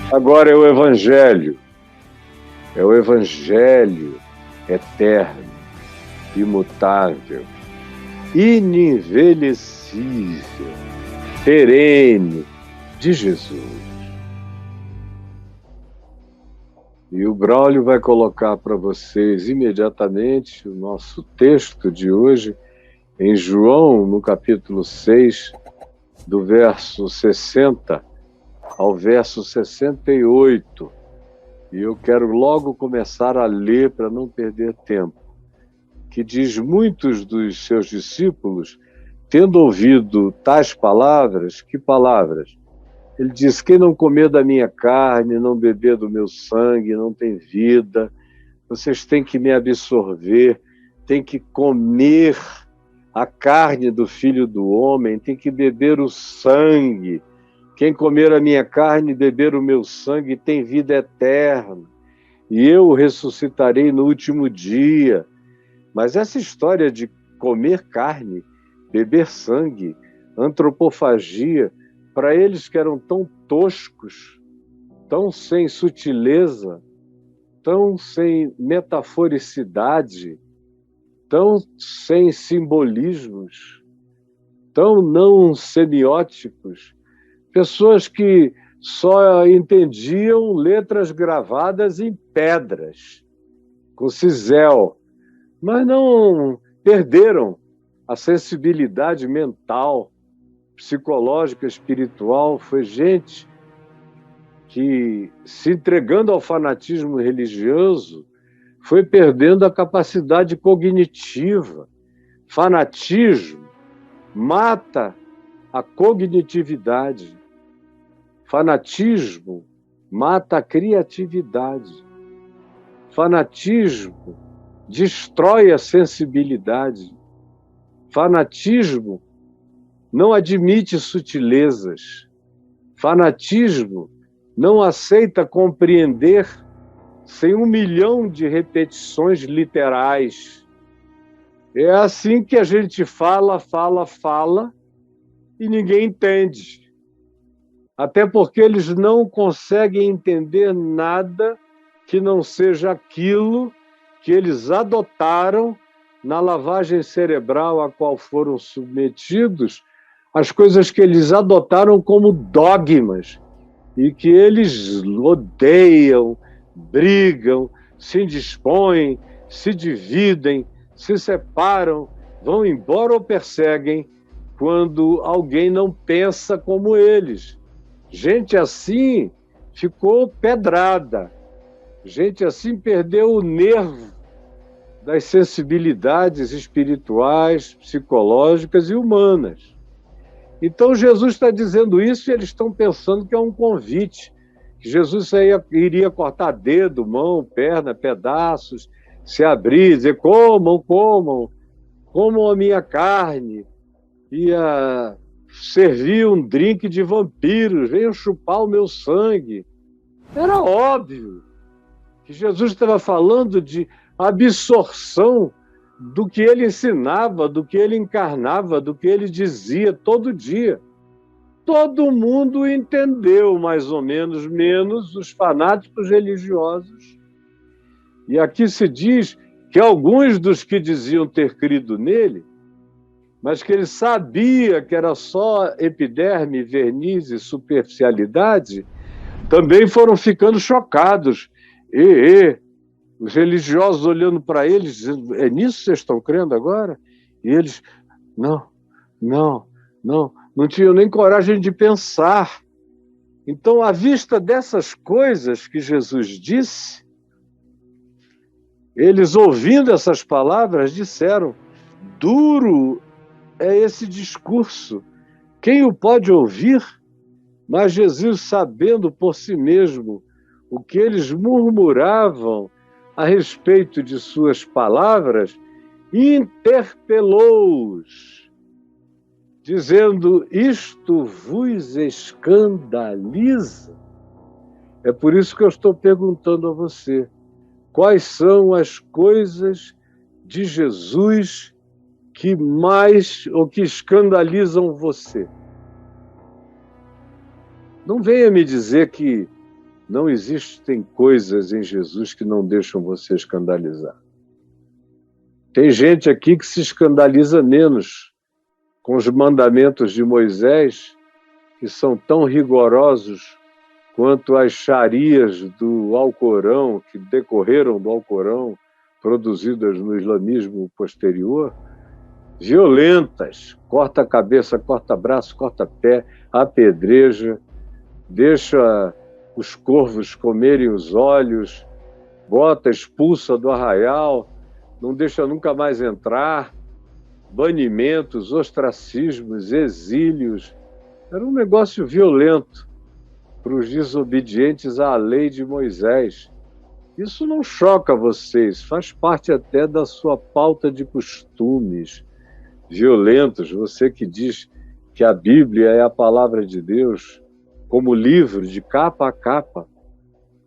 Agora é o Evangelho eterno, imutável, ininvelecível, perene de Jesus. E o Braulio vai colocar para vocês imediatamente o nosso texto de hoje em João, no capítulo 6, do verso 60 ao verso 68. E eu quero logo começar a ler para não perder tempo. Que diz: muitos dos seus discípulos, tendo ouvido tais palavras, que palavras? Ele diz: quem não comer da minha carne, não beber do meu sangue, não tem vida. Vocês têm que me absorver, têm que comer a carne do Filho do Homem, têm que beber o sangue. Quem comer a minha carne e beber o meu sangue tem vida eterna, e eu o ressuscitarei no último dia. Mas essa história de comer carne, beber sangue, antropofagia, para eles que eram tão toscos, tão sem sutileza, tão sem metaforicidade, tão sem simbolismos, tão não semióticos, pessoas que só entendiam letras gravadas em pedras, com cisel, mas não perderam a sensibilidade mental, psicológica, espiritual. Foi gente que, se entregando ao fanatismo religioso, foi perdendo a capacidade cognitiva. Fanatismo mata a cognitividade. Fanatismo mata a criatividade. Fanatismo destrói a sensibilidade. Fanatismo não admite sutilezas. Fanatismo não aceita compreender sem 1 milhão de repetições literais. É assim que a gente fala e ninguém entende. Até porque eles não conseguem entender nada que não seja aquilo que eles adotaram na lavagem cerebral a qual foram submetidos, as coisas que eles adotaram como dogmas e que eles odeiam, brigam, se indispõem, se dividem, se separam, vão embora ou perseguem quando alguém não pensa como eles. Gente assim ficou pedrada. Gente assim perdeu o nervo das sensibilidades espirituais, psicológicas e humanas. Então Jesus está dizendo isso e eles estão pensando que é um convite, que Jesus iria cortar dedo, mão, perna, pedaços, se abrir, dizer: comam a minha carne, ia servir um drink de vampiros, venham chupar o meu sangue. Era óbvio que Jesus estava falando de absorção do que ele ensinava, do que ele encarnava, do que ele dizia todo dia. Todo mundo entendeu, mais ou menos, menos os fanáticos religiosos. E aqui se diz que alguns dos que diziam ter crido nele, mas que ele sabia que era só epiderme, verniz e superficialidade, também foram ficando chocados. Os religiosos olhando para eles, dizendo: é nisso que vocês estão crendo agora? E eles: não tinham nem coragem de pensar. Então, à vista dessas coisas que Jesus disse, eles, ouvindo essas palavras, disseram: duro é esse discurso, quem o pode ouvir? Mas Jesus, sabendo por si mesmo o que eles murmuravam a respeito de suas palavras, interpelou-os, dizendo: isto vos escandaliza? É por isso que eu estou perguntando a você: quais são as coisas de Jesus que mais ou que escandalizam você? Não venha me dizer que Não existem coisas em Jesus que não deixam você escandalizar. Tem gente aqui que se escandaliza menos com os mandamentos de Moisés, que são tão rigorosos quanto as xarias do Alcorão, que decorreram do Alcorão, produzidas no islamismo posterior, violentas, corta a cabeça, corta braço, corta pé, apedreja, deixa os corvos comerem os olhos, bota, expulsa do arraial, não deixa nunca mais entrar, banimentos, ostracismos, exílios. Era um negócio violento para os desobedientes à lei de Moisés. Isso não choca vocês, faz parte até da sua pauta de costumes violentos. Você que diz que a Bíblia é a palavra de Deus, como livro, de capa a capa,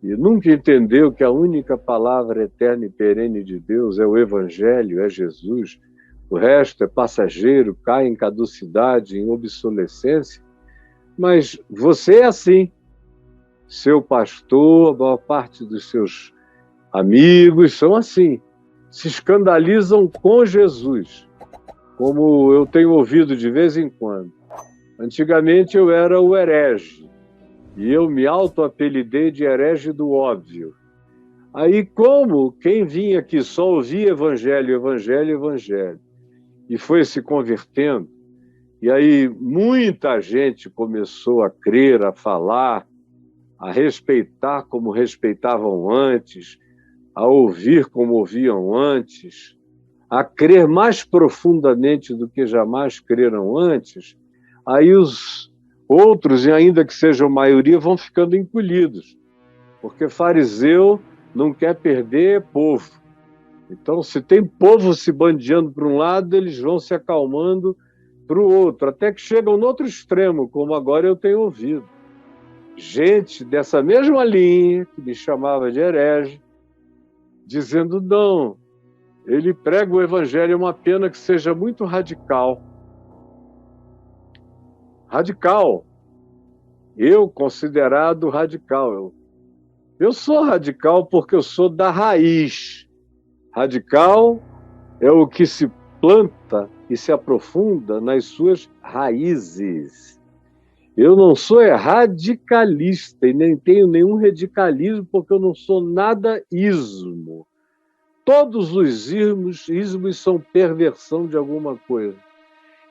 e nunca entendeu que a única palavra eterna e perene de Deus é o Evangelho, é Jesus. O resto é passageiro, cai em caducidade, em obsolescência. Mas você é assim. Seu pastor, a maior parte dos seus amigos são assim. Se escandalizam com Jesus, como eu tenho ouvido de vez em quando. Antigamente eu era o herege, e eu me auto-apelidei de herege do óbvio. Aí, como quem vinha aqui só ouvia evangelho, evangelho, evangelho, e foi se convertendo, e aí muita gente começou a crer, a falar, a respeitar como respeitavam antes, a ouvir como ouviam antes, a crer mais profundamente do que jamais creram antes, aí os outros, e ainda que sejam maioria, vão ficando encolhidos, porque fariseu não quer perder povo. Então, se tem povo se bandeando para um lado, eles vão se acalmando para o outro, até que chegam no outro extremo, como agora eu tenho ouvido. Gente dessa mesma linha, que me chamava de herege, dizendo, não, ele prega o evangelho, é uma pena que seja muito radical. Radical. Eu considerado radical. Eu sou radical porque eu sou da raiz. Radical é o que se planta e se aprofunda nas suas raízes. Eu não sou radicalista e nem tenho nenhum radicalismo porque eu não sou nada ismo. Todos os ismos são perversão de alguma coisa.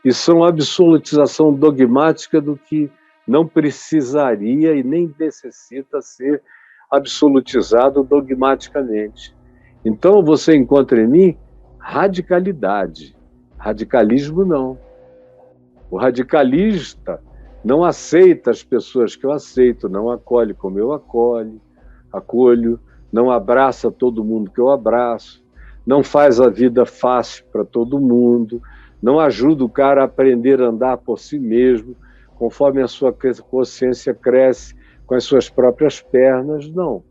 E são absolutização dogmática do que não precisaria e nem necessita ser absolutizado dogmaticamente. Então você encontra em mim radicalidade. Radicalismo não. O radicalista não aceita as pessoas que eu aceito, não acolhe como eu acolho, não abraça todo mundo que eu abraço, não faz a vida fácil para todo mundo, não ajuda o cara a aprender a andar por si mesmo, conforme a sua consciência cresce com as suas próprias pernas, não.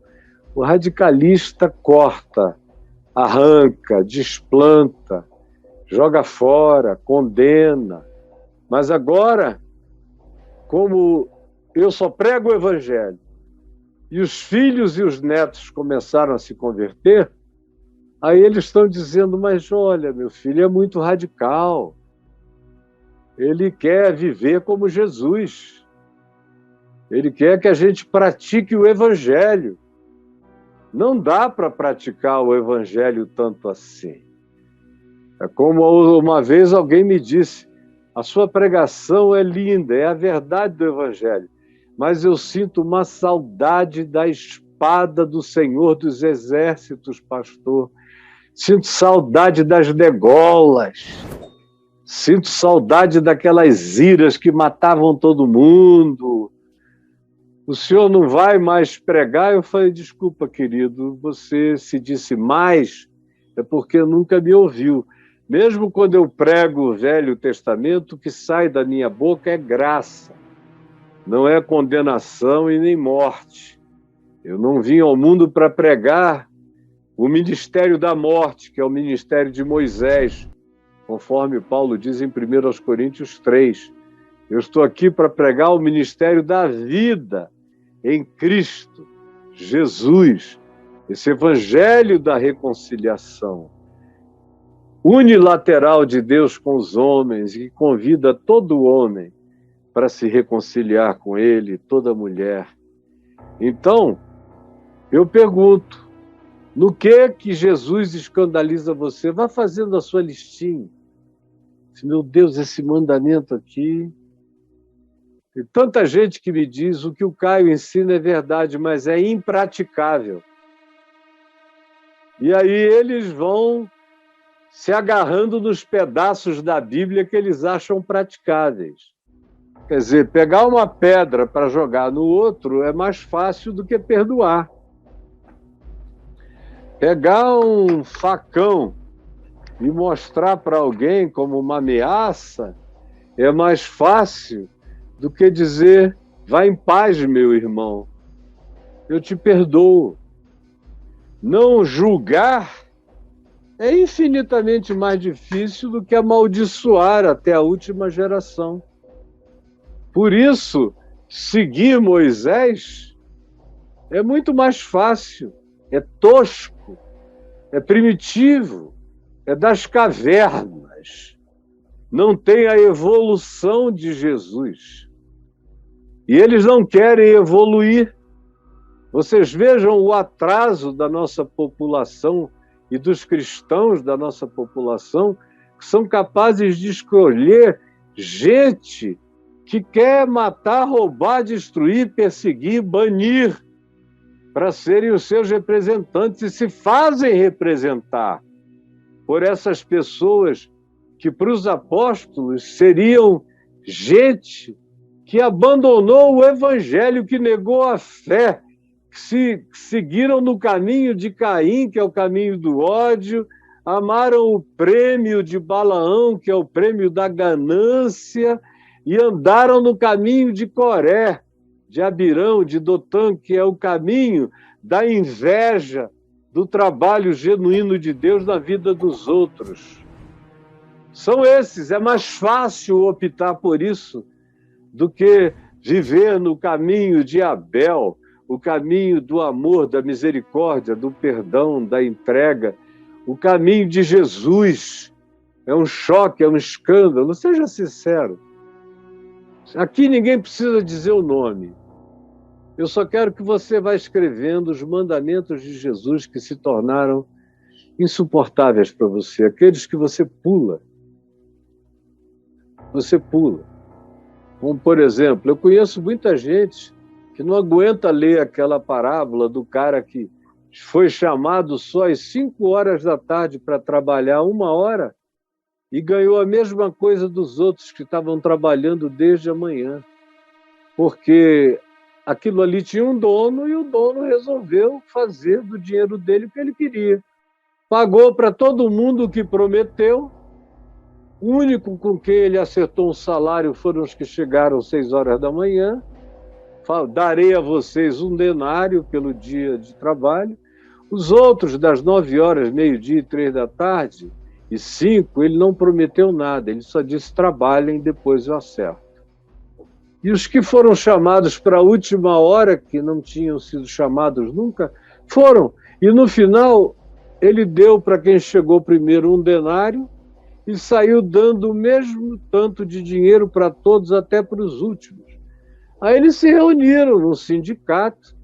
O radicalista corta, arranca, desplanta, joga fora, condena. Mas agora, como eu só prego o evangelho, e os filhos e os netos começaram a se converter, aí eles estão dizendo, mas olha, meu filho é muito radical. Ele quer viver como Jesus. Ele quer que a gente pratique o evangelho. Não dá para praticar o evangelho tanto assim. É como uma vez alguém me disse, a sua pregação é linda, é a verdade do evangelho, mas eu sinto uma saudade da espada do Senhor dos Exércitos, pastor. Sinto saudade das degolas. Sinto saudade daquelas iras que matavam todo mundo. O senhor não vai mais pregar? Eu falei, desculpa, querido, você se disse mais, é porque nunca me ouviu. Mesmo quando eu prego o Velho Testamento, o que sai da minha boca é graça. Não é condenação e nem morte. Eu não vim ao mundo para pregar o ministério da morte, que é o ministério de Moisés, conforme Paulo diz em 1 Coríntios 3. Eu estou aqui para pregar o ministério da vida em Cristo, Jesus, esse evangelho da reconciliação unilateral de Deus com os homens, e convida todo homem para se reconciliar com ele, toda mulher. Então, eu pergunto, no que Jesus escandaliza você? Vá fazendo a sua listinha. Meu Deus, esse mandamento aqui. Tem tanta gente que me diz o que o Caio ensina é verdade, mas é impraticável. E aí eles vão se agarrando nos pedaços da Bíblia que eles acham praticáveis. Quer dizer, pegar uma pedra para jogar no outro é mais fácil do que perdoar. Pegar um facão e mostrar para alguém como uma ameaça é mais fácil do que dizer: vá em paz, meu irmão, eu te perdoo. Não julgar é infinitamente mais difícil do que amaldiçoar até a última geração. Por isso, seguir Moisés é muito mais fácil, é tosco, é primitivo, é das cavernas. Não tem a evolução de Jesus. E eles não querem evoluir. Vocês vejam o atraso da nossa população e dos cristãos da nossa população, que são capazes de escolher gente que quer matar, roubar, destruir, perseguir, banir, para serem os seus representantes, e se fazem representar por essas pessoas que, para os apóstolos, seriam gente que abandonou o evangelho, que negou a fé, que se seguiram no caminho de Caim, que é o caminho do ódio, amaram o prêmio de Balaão, que é o prêmio da ganância, e andaram no caminho de Coré, de Abirão, de Dotã, que é o caminho da inveja, do trabalho genuíno de Deus na vida dos outros. São esses, é mais fácil optar por isso do que viver no caminho de Abel, o caminho do amor, da misericórdia, do perdão, da entrega, o caminho de Jesus. É um choque, é um escândalo. Seja sincero. Aqui ninguém precisa dizer o nome. Eu só quero que você vá escrevendo os mandamentos de Jesus que se tornaram insuportáveis para você, aqueles que você pula. Você pula. Como, por exemplo, eu conheço muita gente que não aguenta ler aquela parábola do cara que foi chamado só às 5 horas da tarde para trabalhar 1 hora e ganhou a mesma coisa dos outros que estavam trabalhando desde a manhã. Porque aquilo ali tinha um dono e o dono resolveu fazer do dinheiro dele o que ele queria. Pagou para todo mundo o que prometeu. O único com quem ele acertou um salário foram os que chegaram às 6 horas da manhã. Darei a vocês 1 denário pelo dia de trabalho. Os outros, das 9 horas, meio-dia e 3 da tarde, e 5, ele não prometeu nada, ele só disse: trabalhem, depois eu acerto. E os que foram chamados para a última hora, que não tinham sido chamados nunca, foram. E no final, ele deu para quem chegou primeiro 1 denário e saiu dando o mesmo tanto de dinheiro para todos, até para os últimos. Aí eles se reuniram no sindicato,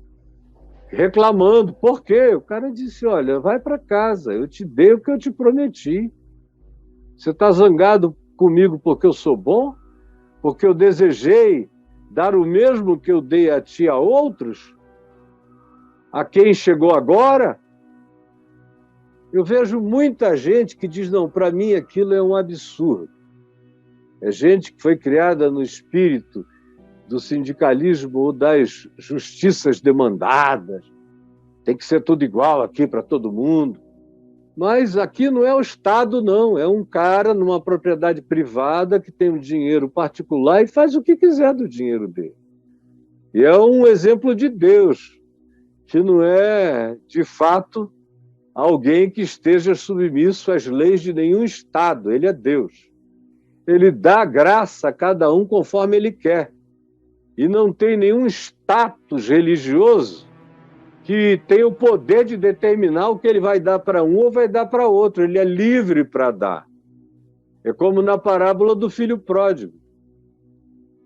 reclamando. Por quê? O cara disse: olha, vai para casa, eu te dei o que eu te prometi. Você está zangado comigo porque eu sou bom? Porque eu desejei dar o mesmo que eu dei a ti a outros? A quem chegou agora? Eu vejo muita gente que diz: não, para mim aquilo é um absurdo. É gente que foi criada no espírito do sindicalismo ou das justiças demandadas. Tem que ser tudo igual aqui para todo mundo. Mas aqui não é o Estado, não. É um cara numa propriedade privada que tem um dinheiro particular e faz o que quiser do dinheiro dele. E é um exemplo de Deus, que não é, de fato, alguém que esteja submisso às leis de nenhum Estado. Ele é Deus. Ele dá graça a cada um conforme ele quer. E não tem nenhum status religioso que tem o poder de determinar o que ele vai dar para um ou vai dar para outro. Ele é livre para dar. É como na parábola do filho pródigo.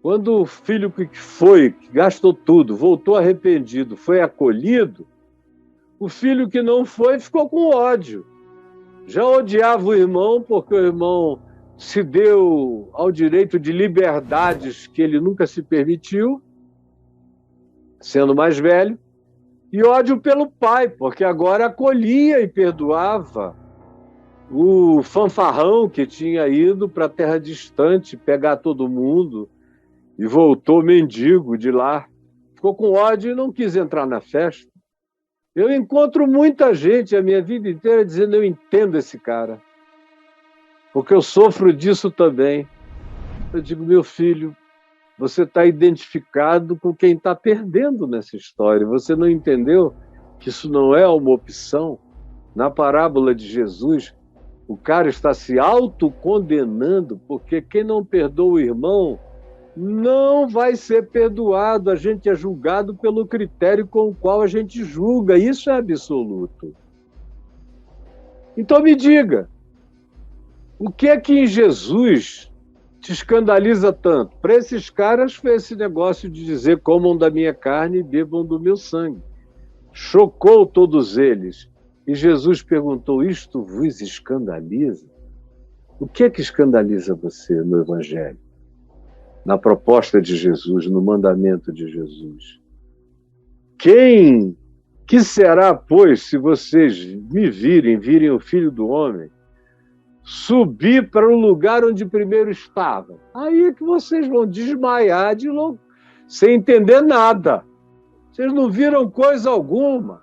Quando o filho que foi, que gastou tudo, voltou arrependido, foi acolhido, o filho que não foi ficou com ódio. Já odiava o irmão, porque o irmão se deu ao direito de liberdades que ele nunca se permitiu, sendo mais velho, e ódio pelo pai, porque agora acolhia e perdoava o fanfarrão que tinha ido para a terra distante pegar todo mundo e voltou mendigo de lá. Ficou com ódio e não quis entrar na festa. Eu encontro muita gente a minha vida inteira dizendo: eu entendo esse cara, porque eu sofro disso também. Eu digo: meu filho, você está identificado com quem está perdendo nessa história. Você não entendeu que isso não é uma opção? Na parábola de Jesus, o cara está se autocondenando, porque quem não perdoa o irmão não vai ser perdoado. A gente é julgado pelo critério com o qual a gente julga. Isso é absoluto. Então me diga, o que é que em Jesus te escandaliza tanto? Para esses caras foi esse negócio de dizer: comam da minha carne e bebam do meu sangue. Chocou todos eles. E Jesus perguntou: isto vos escandaliza? O que é que escandaliza você no Evangelho? Na proposta de Jesus, no mandamento de Jesus? Que será, pois, se vocês me virem o Filho do Homem, subir para o lugar onde primeiro estava? Aí é que vocês vão desmaiar de louco, sem entender nada. Vocês não viram coisa alguma.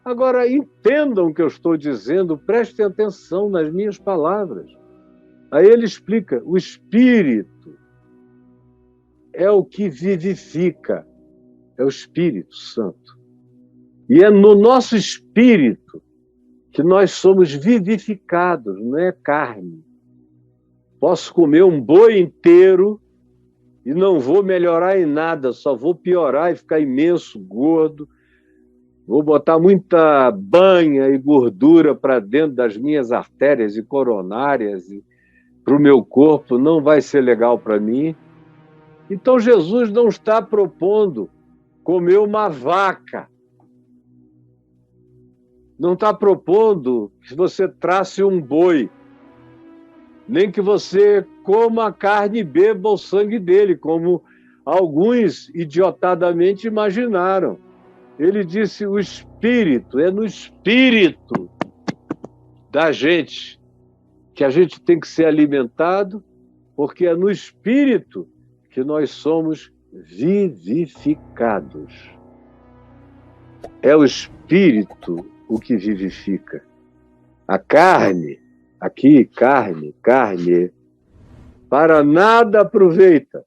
Agora, entendam o que eu estou dizendo, prestem atenção nas minhas palavras. Aí ele explica: o Espírito é o que vivifica, é o Espírito Santo. E é no nosso espírito que nós somos vivificados, não é carne. Posso comer um boi inteiro e não vou melhorar em nada, só vou piorar e ficar imenso, gordo. Vou botar muita banha e gordura para dentro das minhas artérias e coronárias e para o meu corpo, não vai ser legal para mim. Então Jesus não está propondo comer uma vaca. Não está propondo que você trace um boi, nem que você coma a carne e beba o sangue dele, como alguns idiotadamente imaginaram. Ele disse: o Espírito, é no Espírito da gente que a gente tem que ser alimentado, porque é no Espírito que nós somos vivificados. É o Espírito o que vivifica. A carne, aqui, carne, para nada aproveita.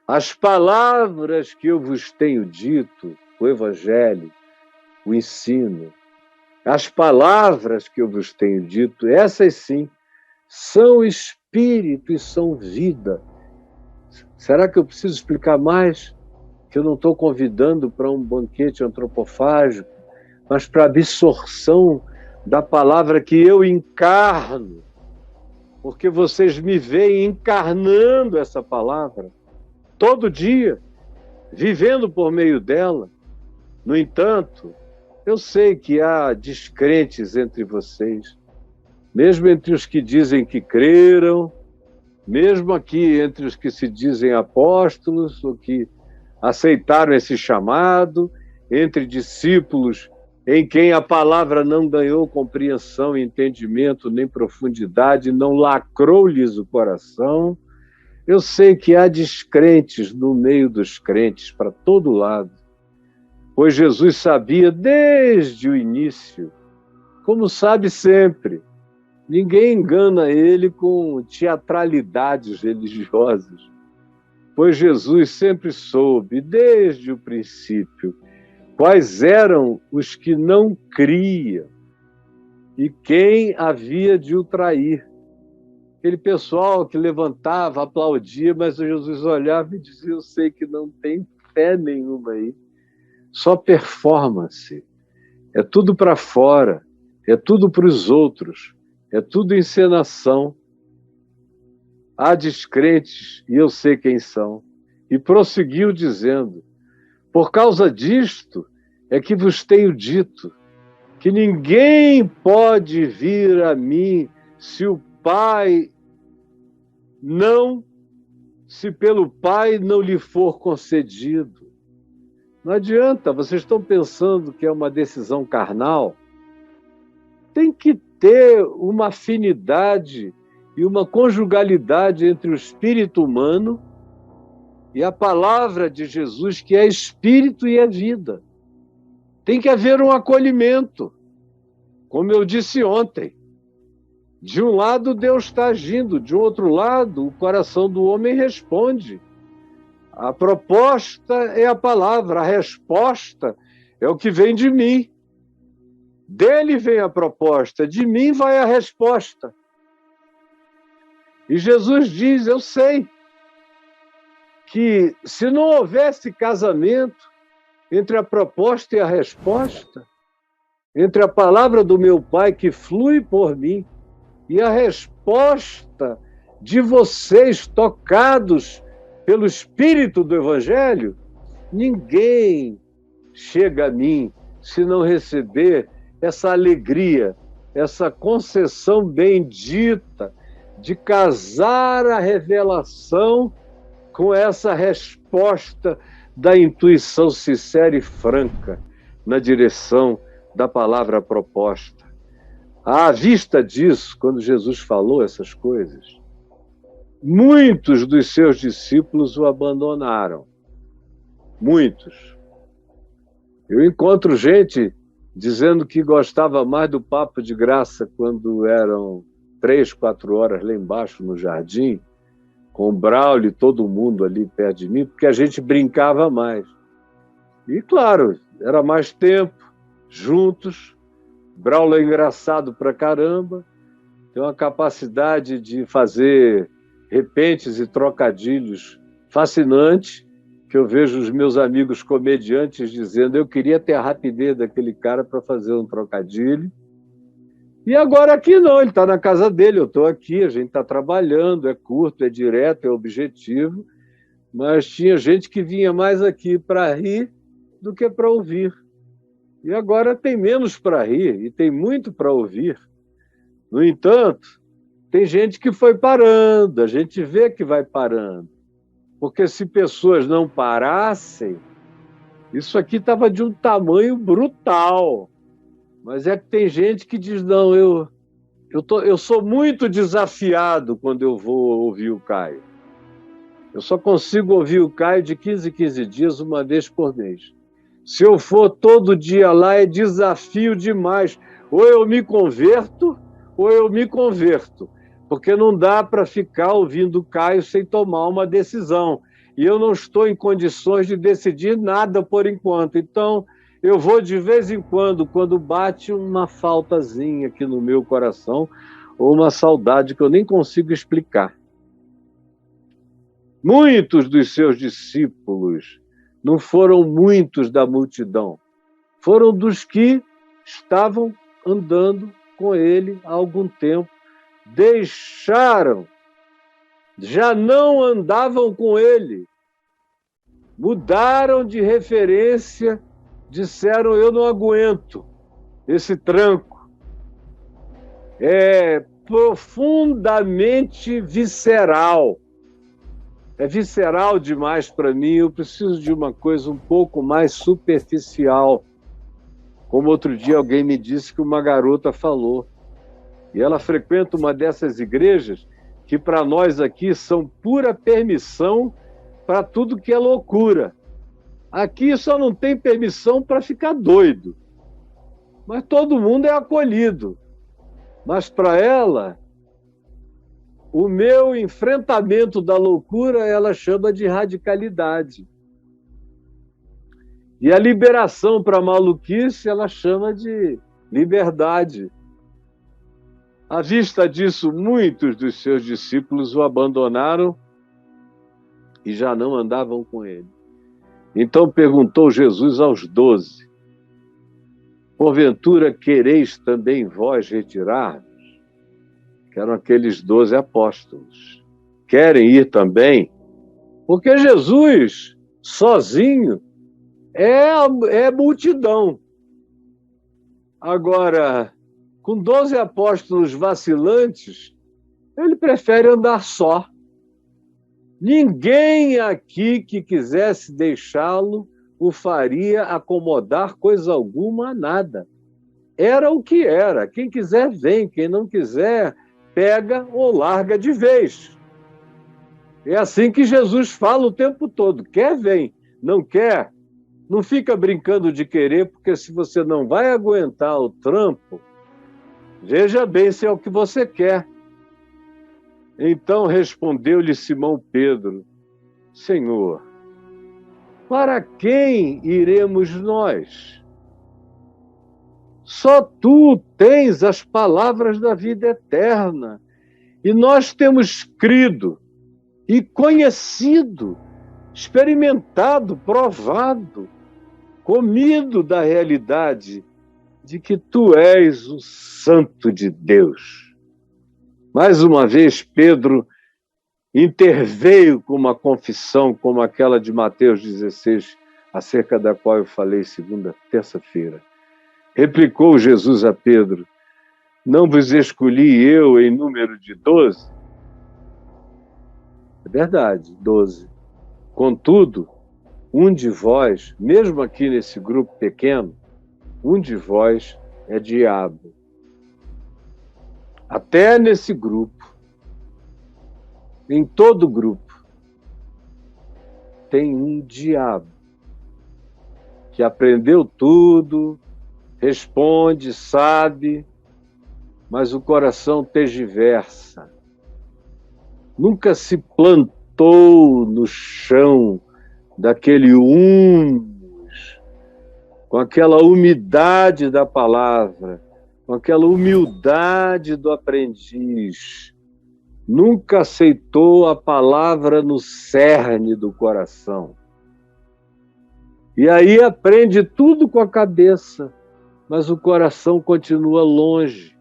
As palavras que eu vos tenho dito, o Evangelho, o ensino, as palavras que eu vos tenho dito, essas sim, são espírito e são vida. Será que eu preciso explicar mais? Que eu não estou convidando para um banquete antropofágico, mas para a absorção da palavra que eu encarno, porque vocês me veem encarnando essa palavra todo dia, vivendo por meio dela. No entanto, eu sei que há descrentes entre vocês, mesmo entre os que dizem que creram, mesmo aqui entre os que se dizem apóstolos, ou que aceitaram esse chamado, entre discípulos em quem a palavra não ganhou compreensão, entendimento, nem profundidade, não lacrou-lhes o coração. Eu sei que há descrentes no meio dos crentes, para todo lado, pois Jesus sabia desde o início, como sabe sempre. Ninguém engana ele com teatralidades religiosas, pois Jesus sempre soube, desde o princípio, quais eram os que não criam e quem havia de o trair. Aquele pessoal que levantava, aplaudia, mas Jesus olhava e dizia: eu sei que não tem fé nenhuma aí. só performance. É tudo para fora, é tudo para os outros, é tudo encenação. Há descrentes, e eu sei quem são. E prosseguiu dizendo: por causa disto é que vos tenho dito que ninguém pode vir a mim se pelo Pai não lhe for concedido. Não adianta, vocês estão pensando que é uma decisão carnal? Tem que ter uma afinidade e uma conjugalidade entre o espírito humano e a palavra de Jesus, que é espírito e é vida. Tem que haver um acolhimento. Como eu disse ontem, de um lado Deus está agindo, de outro lado o coração do homem responde. A proposta é a palavra, a resposta é o que vem de mim. Dele vem a proposta, de mim vai a resposta. E Jesus diz: eu sei que se não houvesse casamento entre a proposta e a resposta, entre a palavra do meu Pai que flui por mim e a resposta de vocês tocados pelo Espírito do Evangelho, ninguém chega a mim se não receber essa alegria, essa concessão bendita de casar a revelação com essa resposta da intuição sincera e franca na direção da palavra proposta. À vista disso, quando Jesus falou essas coisas, muitos dos seus discípulos o abandonaram. Muitos. Eu encontro gente dizendo que gostava mais do papo de graça quando eram 3, 4 horas lá embaixo no jardim, com o Braulio e todo mundo ali perto de mim, porque a gente brincava mais. E, claro, era mais tempo, juntos. Braulio é engraçado pra caramba, tem uma capacidade de fazer repentes e trocadilhos fascinante, que eu vejo os meus amigos comediantes dizendo: eu queria ter a rapidez daquele cara para fazer um trocadilho. E agora aqui não, ele está na casa dele, eu estou aqui, a gente está trabalhando, é curto, é direto, é objetivo, mas tinha gente que vinha mais aqui para rir do que para ouvir. E agora tem menos para rir e tem muito para ouvir. No entanto, tem gente que foi parando, a gente vê que vai parando. Porque se pessoas não parassem, isso aqui estava de um tamanho brutal. Mas é que tem gente que diz: não, eu sou muito desafiado quando eu vou ouvir o Caio. Eu só consigo ouvir o Caio de 15 em 15 dias, uma vez por mês. Se eu for todo dia lá, é desafio demais. Ou eu me converto, porque não dá para ficar ouvindo o Caio sem tomar uma decisão. E eu não estou em condições de decidir nada por enquanto. Então, eu vou de vez em quando bate uma faltazinha aqui no meu coração, ou uma saudade que eu nem consigo explicar. Muitos dos seus discípulos não foram muitos da multidão, foram dos que estavam andando com ele há algum tempo. Deixaram, já não andavam com ele, mudaram de referência, disseram: eu não aguento esse tranco. É profundamente visceral. É visceral demais para mim, eu preciso de uma coisa um pouco mais superficial. Como outro dia alguém me disse que uma garota falou. E ela frequenta uma dessas igrejas que para nós aqui são pura permissão para tudo que é loucura. Aqui só não tem permissão para ficar doido. Mas todo mundo é acolhido. Mas para ela, o meu enfrentamento da loucura, ela chama de radicalidade. E a liberação para a maluquice, ela chama de liberdade. À vista disso, muitos dos seus discípulos o abandonaram e já não andavam com ele. Então perguntou Jesus aos 12: porventura quereis também vós retirar-vos? Que eram aqueles 12 apóstolos. Querem ir também? Porque Jesus, sozinho, é multidão. Agora, com 12 apóstolos vacilantes, ele prefere andar só. Ninguém aqui que quisesse deixá-lo o faria acomodar coisa alguma a nada. Era o que era. Quem quiser, vem. Quem não quiser, pega ou larga de vez. É assim que Jesus fala o tempo todo. Quer, vem. Não quer, não fica brincando de querer, porque se você não vai aguentar o trampo, veja bem se é o que você quer. Então respondeu-lhe Simão Pedro: Senhor, para quem iremos nós? Só tu tens as palavras da vida eterna, e nós temos crido e conhecido, experimentado, provado, comido da realidade de que tu és o Santo de Deus. Mais uma vez, Pedro interveio com uma confissão como aquela de Mateus 16, acerca da qual eu falei terça-feira. Replicou Jesus a Pedro: não vos escolhi eu em número de 12? É verdade, 12. Contudo, um de vós, mesmo aqui nesse grupo pequeno, um de vós é diabo. Até nesse grupo, em todo grupo, tem um diabo que aprendeu tudo, responde, sabe, mas o coração tergiversa. Nunca se plantou no chão daquele humus, com aquela umidade da palavra, com aquela humildade do aprendiz. Nunca aceitou a palavra no cerne do coração. E aí aprende tudo com a cabeça, mas o coração continua longe.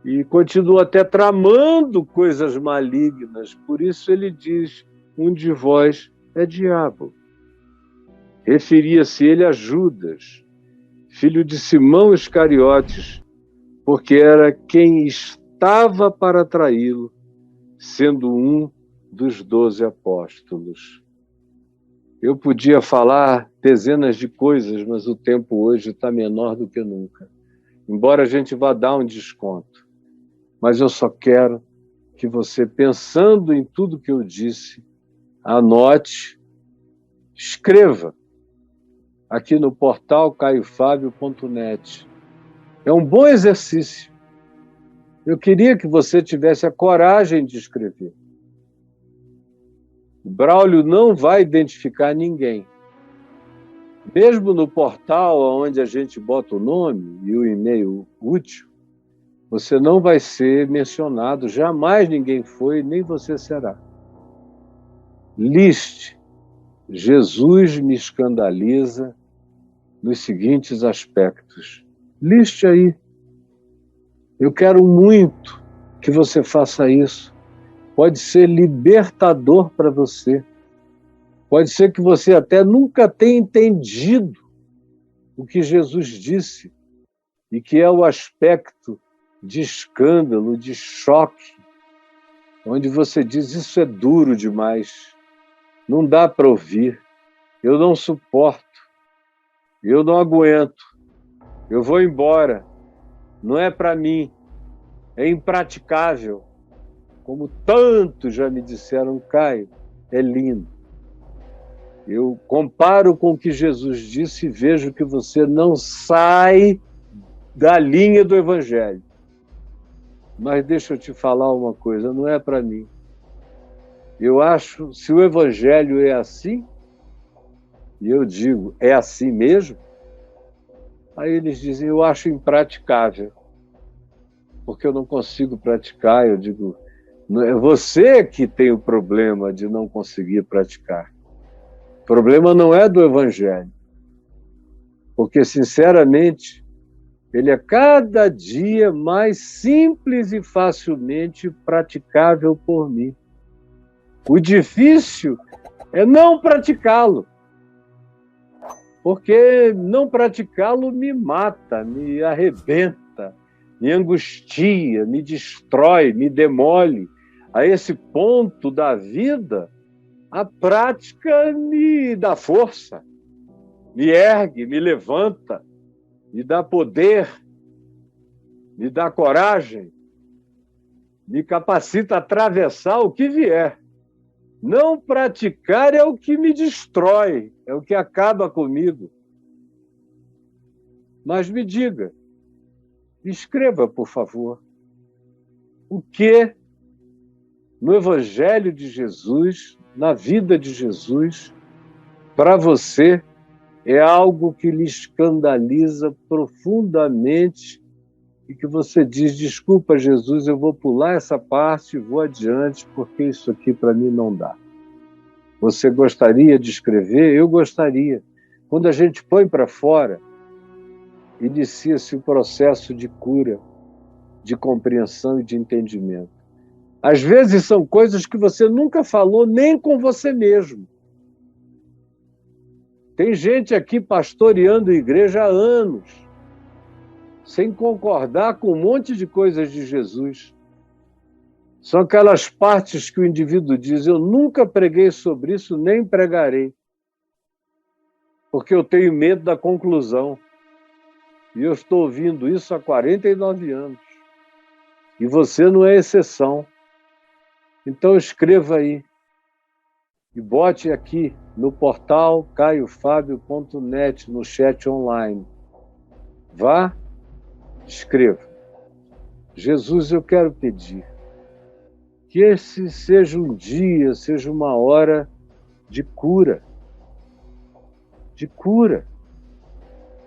E continua até tramando coisas malignas. Por isso ele diz: um de vós é diabo. Referia-se ele a Judas, filho de Simão Iscariotes, porque era quem estava para traí-lo, sendo um dos 12 apóstolos. Eu podia falar dezenas de coisas, mas o tempo hoje está menor do que nunca. Embora a gente vá dar um desconto. Mas eu só quero que você, pensando em tudo que eu disse, anote, escreva aqui no portal caiofabio.net. É um bom exercício. Eu queria que você tivesse a coragem de escrever. O Braulio não vai identificar ninguém. Mesmo no portal onde a gente bota o nome e o e-mail útil, você não vai ser mencionado, jamais ninguém foi, nem você será. Liste: Jesus me escandaliza nos seguintes aspectos. Liste aí. Eu quero muito que você faça isso. Pode ser libertador para você. Pode ser que você até nunca tenha entendido o que Jesus disse, e que é o aspecto de escândalo, de choque, onde você diz: isso é duro demais, não dá para ouvir, eu não suporto, eu não aguento, eu vou embora, não é para mim, é impraticável. Como tantos já me disseram: Caio, é lindo. Eu comparo com o que Jesus disse e vejo que você não sai da linha do Evangelho. Mas deixa eu te falar uma coisa, não é para mim. Eu acho, se o Evangelho é assim, e eu digo, é assim mesmo, aí eles dizem: eu acho impraticável, porque eu não consigo praticar. Eu digo: não é você que tem o problema de não conseguir praticar. O problema não é do Evangelho, porque, sinceramente, ele é cada dia mais simples e facilmente praticável por mim. O difícil é não praticá-lo, porque não praticá-lo me mata, me arrebenta, me angustia, me destrói, me demole. A esse ponto da vida, a prática me dá força, me ergue, me levanta, me dá poder, me dá coragem, me capacita a atravessar o que vier. Não praticar é o que me destrói, é o que acaba comigo. Mas me diga, escreva, por favor, o que no Evangelho de Jesus, na vida de Jesus, para você é algo que lhe escandaliza profundamente e que você diz, desculpa, Jesus, eu vou pular essa parte e vou adiante, porque isso aqui para mim não dá. Você gostaria de escrever? Eu gostaria. Quando a gente põe para fora, inicia-se o processo de cura, de compreensão e de entendimento. Às vezes são coisas que você nunca falou nem com você mesmo. Tem gente aqui pastoreando igreja há anos, sem concordar com um monte de coisas de Jesus. São aquelas partes que o indivíduo diz, eu nunca preguei sobre isso, nem pregarei, porque eu tenho medo da conclusão. E eu estou ouvindo isso há 49 anos. E você não é exceção. Então escreva aí e bote aqui no portal caiofabio.net, no chat online. Vá, escreva. Jesus, eu quero pedir que esse seja um dia, seja uma hora de cura. De cura.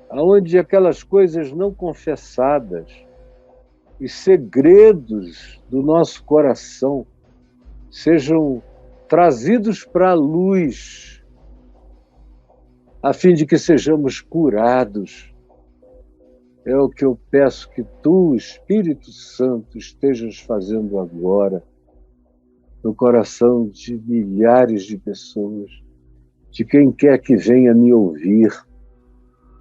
Onde aquelas coisas não confessadas, os segredos do nosso coração sejam trazidos para a luz, a fim de que sejamos curados. É o que eu peço que tu, Espírito Santo, estejas fazendo agora no coração de milhares de pessoas, de quem quer que venha me ouvir,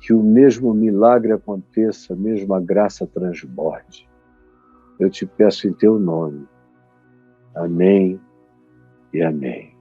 que o mesmo milagre aconteça, a mesma graça transborde. Eu te peço em teu nome. Amém e amém.